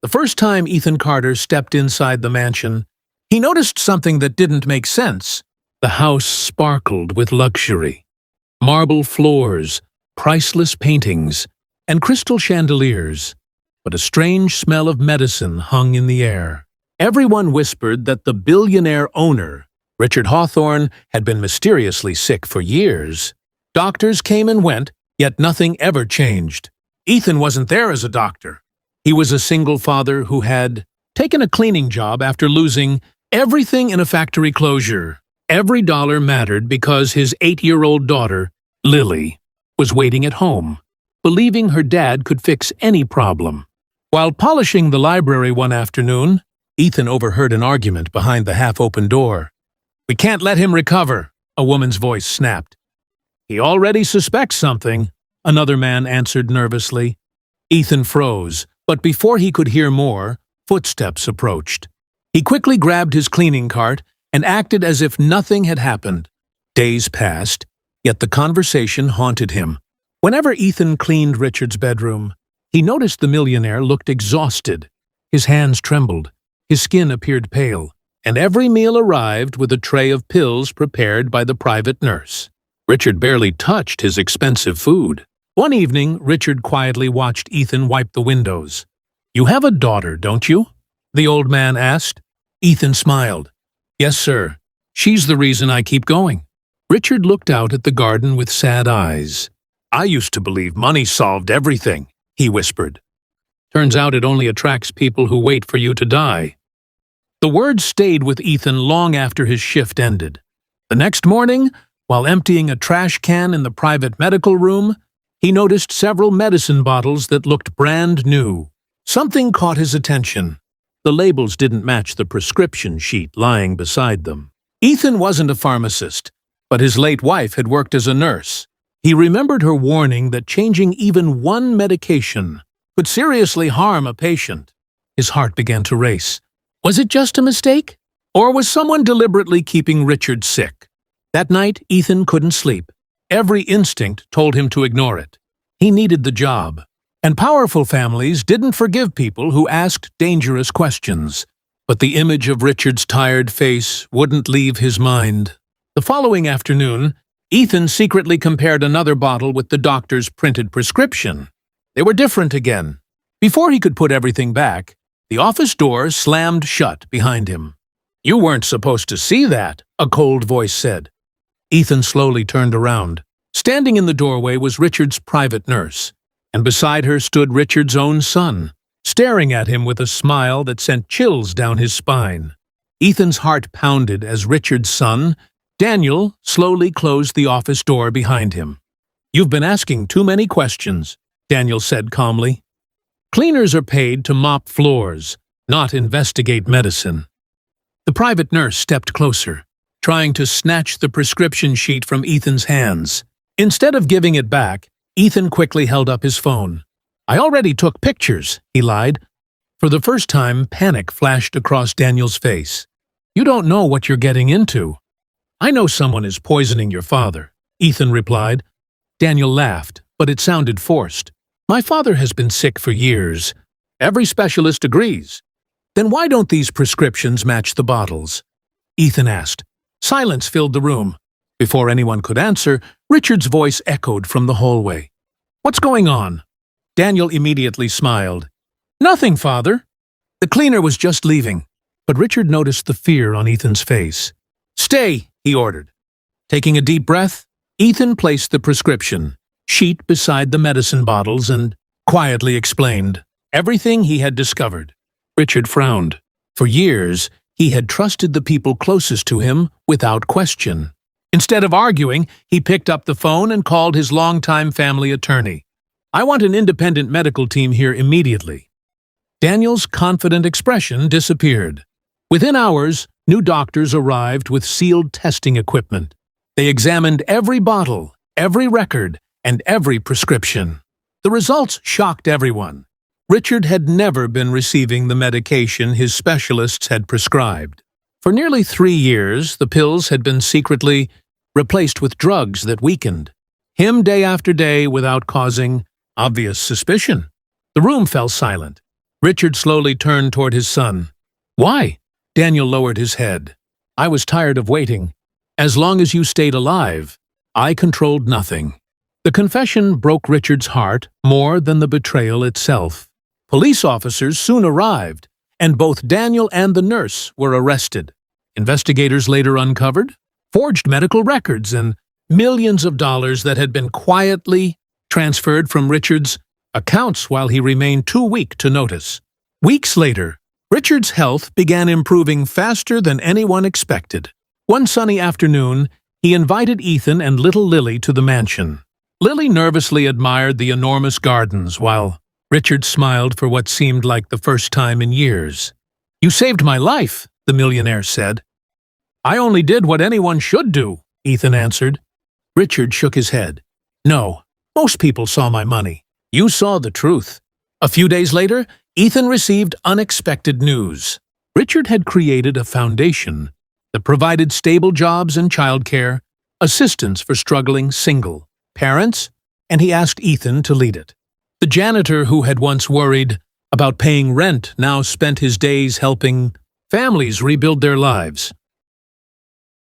The first time Ethan Carter stepped inside the mansion, he noticed something that didn't make sense. The house sparkled with luxury. Marble floors, priceless paintings, and crystal chandeliers. But a strange smell of medicine hung in the air. Everyone whispered that the billionaire owner, Richard Hawthorne, had been mysteriously sick for years. Doctors came and went, yet nothing ever changed. Ethan wasn't there as a doctor. He was a single father who had taken a cleaning job after losing everything in a factory closure. Every dollar mattered because his 8-year-old daughter, Lily, was waiting at home, believing her dad could fix any problem. While polishing the library one afternoon, Ethan overheard an argument behind the half-open door. "We can't let him recover," a woman's voice snapped. "He already suspects something," another man answered nervously. Ethan froze, but before he could hear more, footsteps approached. He quickly grabbed his cleaning cart and acted as if nothing had happened. Days passed, yet the conversation haunted him. Whenever Ethan cleaned Richard's bedroom, he noticed the millionaire looked exhausted. His hands trembled, his skin appeared pale, and every meal arrived with a tray of pills prepared by the private nurse. Richard barely touched his expensive food. One evening, Richard quietly watched Ethan wipe the windows. "You have a daughter, don't you?" the old man asked. Ethan smiled. "Yes, sir. She's the reason I keep going." Richard looked out at the garden with sad eyes. "I used to believe money solved everything," he whispered. "Turns out it only attracts people who wait for you to die." The words stayed with Ethan long after his shift ended. The next morning, while emptying a trash can in the private medical room, he noticed several medicine bottles that looked brand new. Something caught his attention. The labels didn't match the prescription sheet lying beside them. Ethan wasn't a pharmacist, but his late wife had worked as a nurse. He remembered her warning that changing even one medication could seriously harm a patient. His heart began to race. Was it just a mistake? Or was someone deliberately keeping Richard sick? That night, Ethan couldn't sleep. Every instinct told him to ignore it. He needed the job. And powerful families didn't forgive people who asked dangerous questions. But the image of Richard's tired face wouldn't leave his mind. The following afternoon, Ethan secretly compared another bottle with the doctor's printed prescription. They were different again. Before he could put everything back, the office door slammed shut behind him. "You weren't supposed to see that," a cold voice said. Ethan slowly turned around. Standing in the doorway was Richard's private nurse, and beside her stood Richard's own son, staring at him with a smile that sent chills down his spine. Ethan's heart pounded as Richard's son, Daniel, slowly closed the office door behind him. "You've been asking too many questions," Daniel said calmly. "Cleaners are paid to mop floors, not investigate medicine." The private nurse stepped closer, trying to snatch the prescription sheet from Ethan's hands. Instead of giving it back, Ethan quickly held up his phone. "I already took pictures," he lied. For the first time, panic flashed across Daniel's face. "You don't know what you're getting into." "I know someone is poisoning your father," Ethan replied. Daniel laughed, but it sounded forced. "My father has been sick for years. Every specialist agrees." "Then why don't these prescriptions match the bottles?" Ethan asked. Silence filled the room. Before anyone could answer, Richard's voice echoed from the hallway. "What's going on?" Daniel immediately smiled. "Nothing, Father." The cleaner was just leaving, but Richard noticed the fear on Ethan's face. "Stay," he ordered. Taking a deep breath, Ethan placed the prescription sheet beside the medicine bottles and quietly explained everything he had discovered. Richard frowned. For years, he had trusted the people closest to him without question. Instead of arguing, he picked up the phone and called his longtime family attorney. "I want an independent medical team here immediately." Daniel's confident expression disappeared. Within hours, new doctors arrived with sealed testing equipment. They examined every bottle, every record, and every prescription. The results shocked everyone. Richard had never been receiving the medication his specialists had prescribed. For nearly 3 years, the pills had been secretly replaced with drugs that weakened him day after day without causing obvious suspicion. The room fell silent. Richard slowly turned toward his son. "Why?" Daniel lowered his head. "I was tired of waiting. As long as you stayed alive, I controlled nothing." The confession broke Richard's heart more than the betrayal itself. Police officers soon arrived, and both Daniel and the nurse were arrested. Investigators later uncovered forged medical records and millions of dollars that had been quietly transferred from Richard's accounts while he remained too weak to notice. Weeks later, Richard's health began improving faster than anyone expected. One sunny afternoon, he invited Ethan and little Lily to the mansion. Lily nervously admired the enormous gardens, while Richard smiled for what seemed like the first time in years. "You saved my life," the millionaire said. "I only did what anyone should do," Ethan answered. Richard shook his head. "No, most people saw my money. You saw the truth." A few days later, Ethan received unexpected news. Richard had created a foundation that provided stable jobs and childcare, assistance for struggling single parents, and he asked Ethan to lead it. The janitor who had once worried about paying rent now spent his days helping families rebuild their lives.